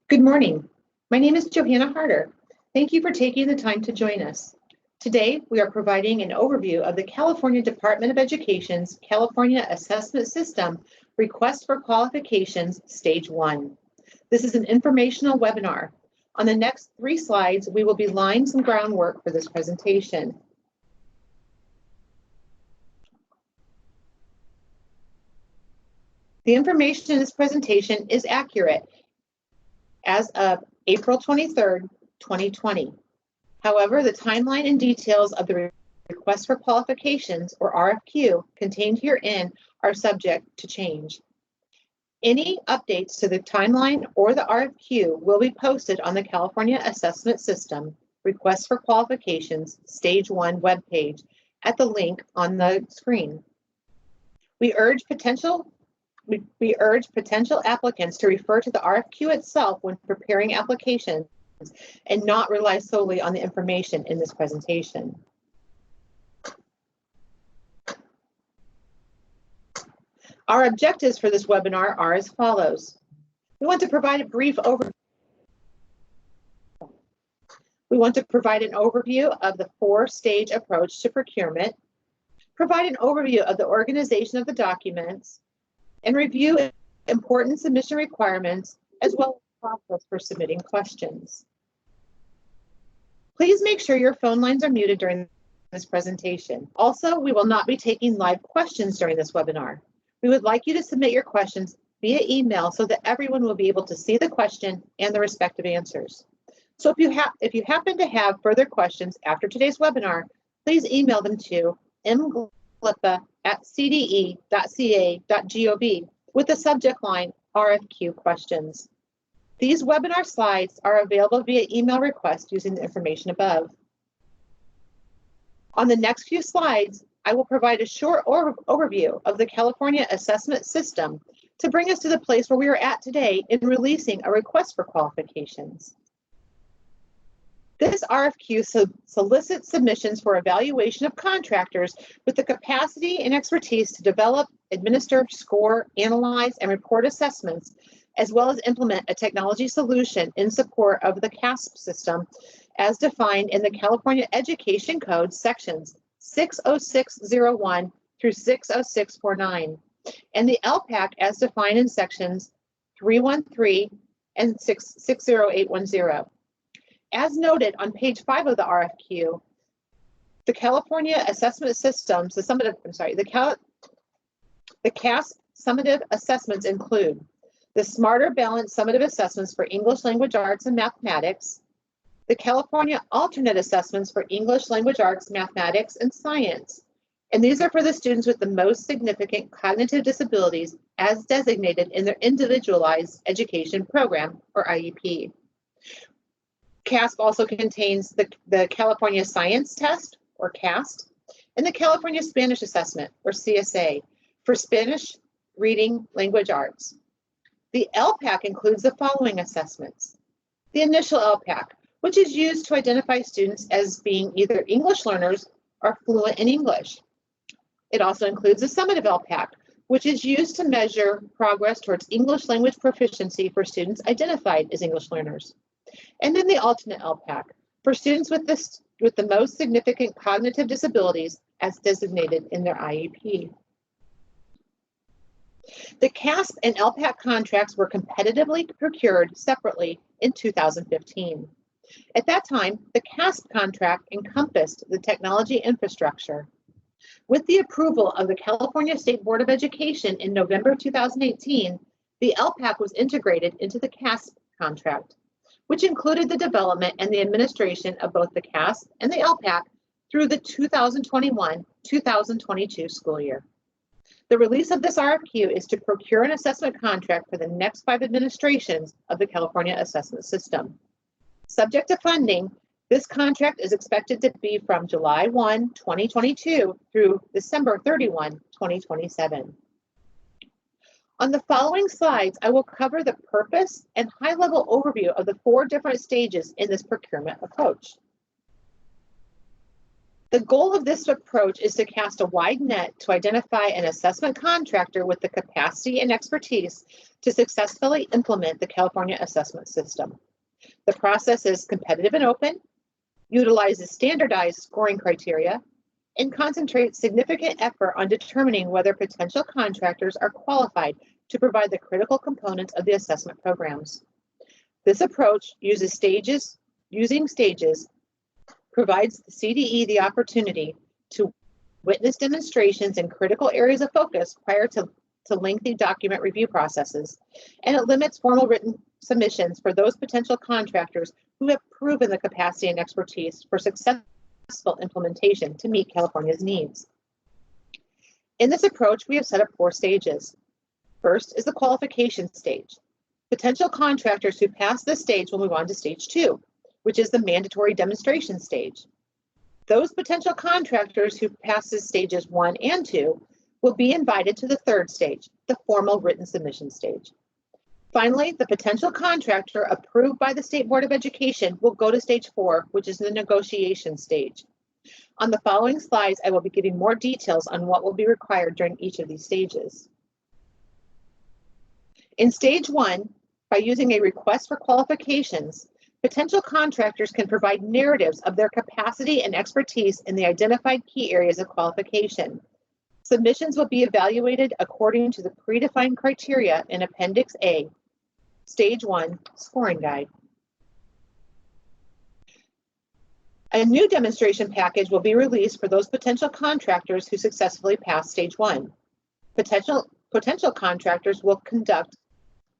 Good morning. My name is Johanna Harder. Thank you for taking the time to join us. Today, we are providing an overview of the California Department of Education's California Assessment System Request for Qualifications Stage 1. This is an informational webinar. On the next 3 slides, we will be laying some groundwork for this presentation. The information in this presentation is accurate as of April 23rd, 2020. However, the timeline and details of the Request for Qualifications, or RFQ, contained herein are subject to change. Any updates to the timeline or the RFQ will be posted on the California Assessment System Request for Qualifications Stage 1 webpage at the link on the screen. We urge potential applicants to refer to the RFQ itself when preparing applications and not rely solely on the information in this presentation. Our objectives for this webinar are as follows. We want to provide a brief overview. We want to provide an overview of the 4-stage approach to procurement, provide an overview of the organization of the documents, and review important submission requirements, as well as the process for submitting questions. Please make sure your phone lines are muted during this presentation. Also, we will not be taking live questions during this webinar. We would like you to submit your questions via email so that everyone will be able to see the question and the respective answers. So if you happen to have further questions after today's webinar, please email them to mglippa@cde.ca.gov with the subject line RFQ questions. These webinar slides are available via email request using the information above. On the next few slides, I will provide a short overview of the California Assessment System to bring us to the place where we are at today in releasing a request for qualifications. This RFQ solicits submissions for evaluation of contractors with the capacity and expertise to develop, administer, score, analyze, and report assessments, as well as implement a technology solution in support of the CASP system as defined in the California Education Code sections 60601 through 60649, and the LPAC as defined in sections 313 and 60810. As noted on page 5 of the RFQ, the California Assessment Systems, the CASP summative assessments include the Smarter Balanced Summative Assessments for English Language Arts and Mathematics, the California Alternate Assessments for English Language Arts, Mathematics, and Science. And these are for the students with the most significant cognitive disabilities as designated in their Individualized Education Program, or IEP. CASP also contains the California Science Test, or CAST, and the California Spanish Assessment, or CSA, for Spanish Reading Language Arts. The LPAC includes the following assessments. The initial LPAC, which is used to identify students as being either English learners or fluent in English. It also includes the summative LPAC, which is used to measure progress towards English language proficiency for students identified as English learners. And then the alternate LPAC for students with the most significant cognitive disabilities as designated in their IEP. The CASP and LPAC contracts were competitively procured separately in 2015. At that time, the CASP contract encompassed the technology infrastructure. With the approval of the California State Board of Education in November 2018, the LPAC was integrated into the CASP contract, which included the development and the administration of both the CASP and the LPAC through the 2021-2022 school year. The release of this RFQ is to procure an assessment contract for the next 5 administrations of the California Assessment System. Subject to funding, this contract is expected to be from July 1, 2022 through December 31, 2027. On the following slides, I will cover the purpose and high-level overview of the 4 different stages in this procurement approach. The goal of this approach is to cast a wide net to identify an assessment contractor with the capacity and expertise to successfully implement the California assessment system. The process is competitive and open, utilizes standardized scoring criteria, and concentrates significant effort on determining whether potential contractors are qualified to provide the critical components of the assessment programs. This approach using stages provides the CDE the opportunity to witness demonstrations in critical areas of focus prior to lengthy document review processes, and it limits formal written submissions for those potential contractors who have proven the capacity and expertise for successful implementation to meet California's needs. In this approach, we have set up 4 stages. First is the qualification stage. Potential contractors who pass this stage will move on to stage 2, which is the mandatory demonstration stage. Those potential contractors who passes stages 1 and 2 will be invited to the 3rd stage, the formal written submission stage. Finally, the potential contractor approved by the State Board of Education will go to stage 4, which is the negotiation stage. On the following slides, I will be giving more details on what will be required during each of these stages. In stage 1, by using a request for qualifications, potential contractors can provide narratives of their capacity and expertise in the identified key areas of qualification. Submissions will be evaluated according to the predefined criteria in Appendix A, Stage 1 Scoring Guide. A new demonstration package will be released for those potential contractors who successfully pass Stage 1. Potential contractors will conduct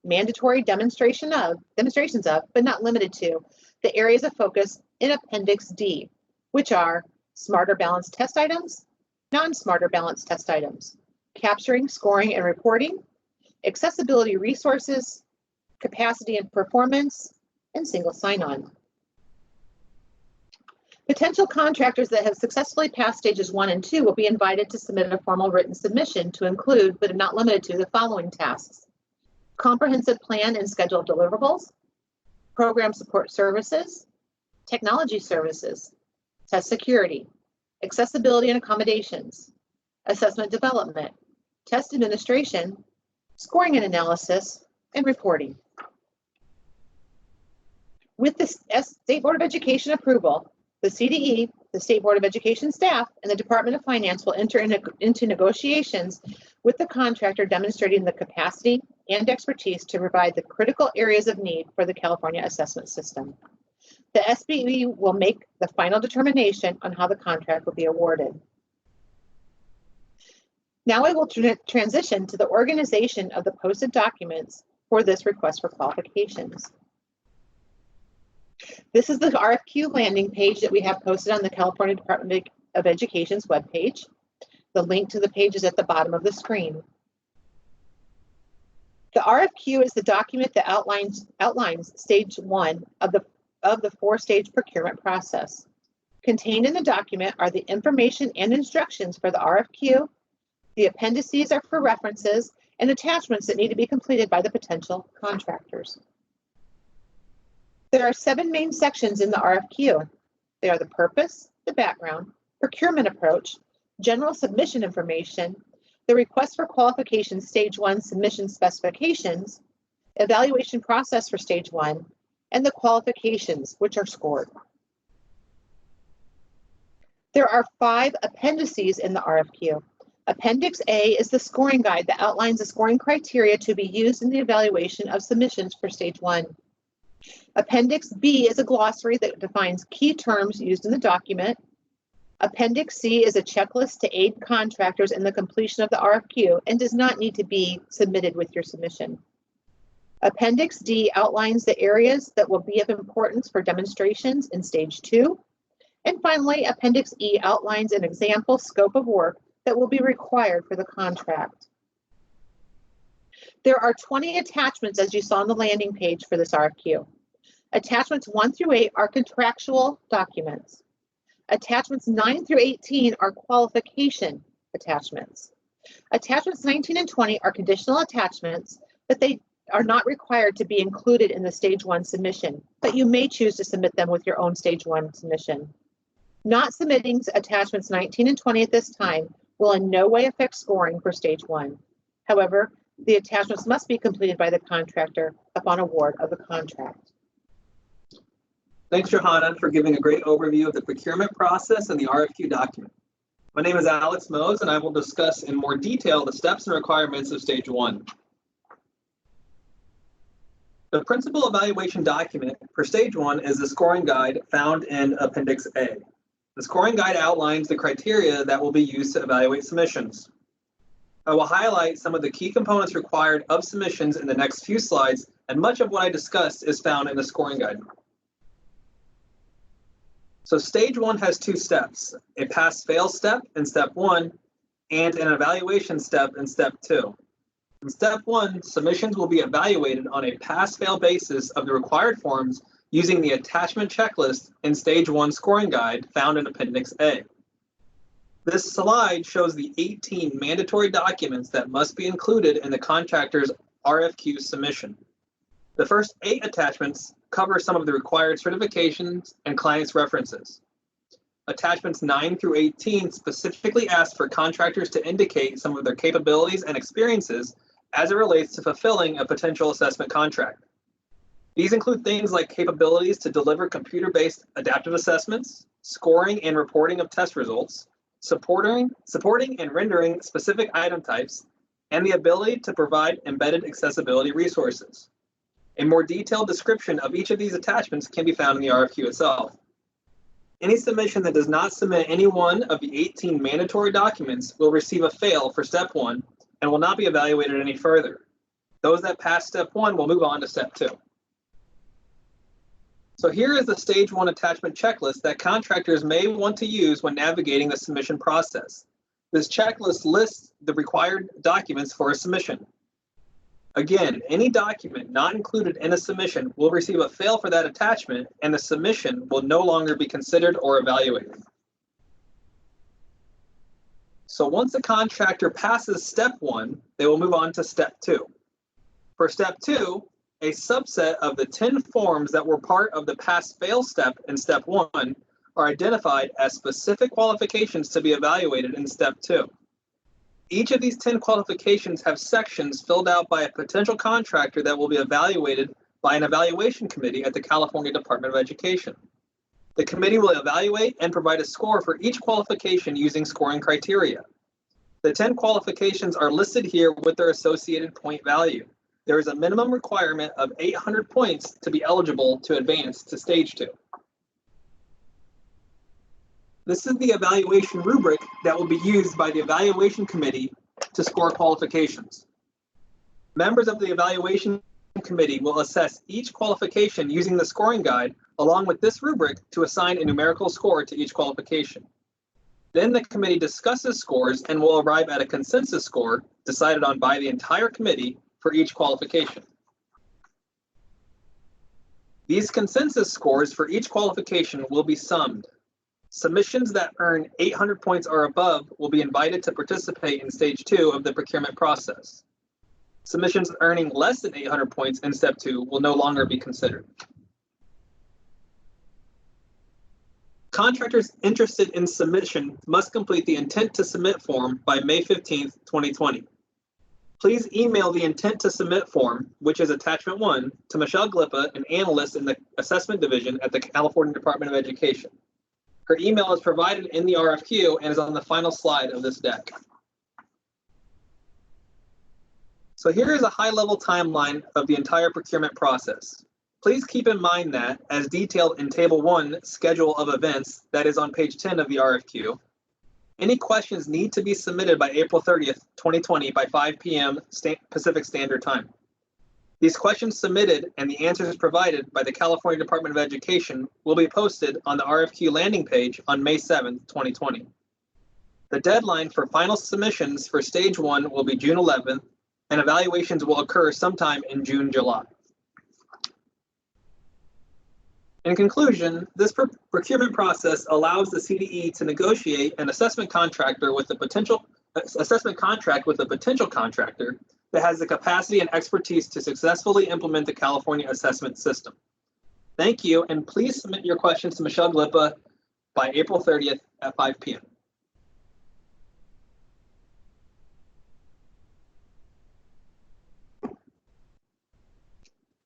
mandatory demonstrations of, but not limited to, the areas of focus in Appendix D, which are smarter balance test items, non-smarter balance test items, capturing, scoring, and reporting, accessibility resources, capacity and performance, and single sign-on. Potential contractors that have successfully passed stages 1 and 2 will be invited to submit a formal written submission to include, but not limited to, the following tasks: comprehensive plan and schedule of deliverables, program support services, technology services, test security, accessibility and accommodations, assessment development, test administration, scoring and analysis, and reporting. With the State Board of Education approval, the CDE, the State Board of Education staff, and the Department of Finance will enter into negotiations with the contractor demonstrating the capacity and expertise to provide the critical areas of need for the California assessment system. The SBE will make the final determination on how the contract will be awarded. Now I will transition to the organization of the posted documents for this request for qualifications. This is the RFQ landing page that we have posted on the California Department of Education's webpage. The link to the page is at the bottom of the screen. The RFQ is the document that outlines stage 1 of the 4-stage procurement process. Contained in the document are the information and instructions for the RFQ. The appendices are for references and attachments that need to be completed by the potential contractors. There are 7 main sections in the RFQ. They are the purpose, the background, procurement approach, general submission information, the request for qualification stage 1 submission specifications, evaluation process for stage 1, and the qualifications, which are scored. There are 5 appendices in the RFQ. Appendix A is the scoring guide that outlines the scoring criteria to be used in the evaluation of submissions for stage 1. Appendix B is a glossary that defines key terms used in the document. Appendix C is a checklist to aid contractors in the completion of the RFQ and does not need to be submitted with your submission. Appendix D outlines the areas that will be of importance for demonstrations in stage 2. And finally, Appendix E outlines an example scope of work that will be required for the contract. There are 20 attachments, as you saw on the landing page for this RFQ. Attachments 1 through 8 are contractual documents. Attachments 9 through 18 are qualification attachments. Attachments 19 and 20 are conditional attachments, but they are not required to be included in the stage 1 submission, but you may choose to submit them with your own stage 1 submission. Not submitting attachments 19 and 20 at this time will in no way affect scoring for stage 1. However, the attachments must be completed by the contractor upon award of the contract. Thanks, Johanna, for giving a great overview of the procurement process and the RFQ document. My name is Alex Mose, and I will discuss in more detail the steps and requirements of stage 1. The principal evaluation document for stage 1 is the scoring guide found in Appendix A. The scoring guide outlines the criteria that will be used to evaluate submissions. I will highlight some of the key components required of submissions in the next few slides, and much of what I discussed is found in the scoring guide. So stage 1 has 2 steps, a pass-fail step in step 1 and an evaluation step in step 2. In step 1, submissions will be evaluated on a pass-fail basis of the required forms using the attachment checklist in stage 1 scoring guide found in Appendix A. This slide shows the 18 mandatory documents that must be included in the contractor's RFQ submission. The first 8 attachments cover some of the required certifications and clients' references. Attachments 9 through 18 specifically ask for contractors to indicate some of their capabilities and experiences as it relates to fulfilling a potential assessment contract. These include things like capabilities to deliver computer-based adaptive assessments, scoring and reporting of test results, supporting and rendering specific item types, and the ability to provide embedded accessibility resources. A more detailed description of each of these attachments can be found in the RFQ itself. Any submission that does not submit any one of the 18 mandatory documents will receive a fail for step 1 and will not be evaluated any further. Those that pass step 1 will move on to step 2. So here is the stage 1 attachment checklist that contractors may want to use when navigating the submission process. This checklist lists the required documents for a submission. Again, any document not included in a submission will receive a fail for that attachment, and the submission will no longer be considered or evaluated. So once a contractor passes step 1, they will move on to step 2. For step 2, a subset of the 10 forms that were part of the pass-fail step in step 1 are identified as specific qualifications to be evaluated in step 2. Each of these 10 qualifications have sections filled out by a potential contractor that will be evaluated by an evaluation committee at the California Department of Education. The committee will evaluate and provide a score for each qualification using scoring criteria. The 10 qualifications are listed here with their associated point value. There is a minimum requirement of 800 points to be eligible to advance to stage 2. This is the evaluation rubric that will be used by the evaluation committee to score qualifications. Members of the evaluation committee will assess each qualification using the scoring guide along with this rubric to assign a numerical score to each qualification. Then the committee discusses scores and will arrive at a consensus score decided on by the entire committee for each qualification. These consensus scores for each qualification will be summed. Submissions that earn 800 points or above will be invited to participate in stage 2 of the procurement process. Submissions earning less than 800 points in step 2 will no longer be considered. Contractors interested in submission must complete the intent to submit form by May 15th, 2020. Please email the intent to submit form, which is attachment 1, to Michelle Glippa, an analyst in the assessment division at the California Department of Education. Her email is provided in the RFQ and is on the final slide of this deck. So here is a high-level timeline of the entire procurement process. Please keep in mind that, as detailed in Table 1, Schedule of Events, that is on page 10 of the RFQ, any questions need to be submitted by April 30th, 2020 by 5 p.m. Pacific Standard Time. These questions submitted and the answers provided by the California Department of Education will be posted on the RFQ landing page on May 7th, 2020. The deadline for final submissions for stage 1 will be June 11th, and evaluations will occur sometime in June, July. In conclusion, this procurement process allows the CDE to negotiate an assessment contract with a potential contractor that has the capacity and expertise to successfully implement the California assessment system. Thank you, and please submit your questions to Michelle Glippa by April 30th at 5 p.m.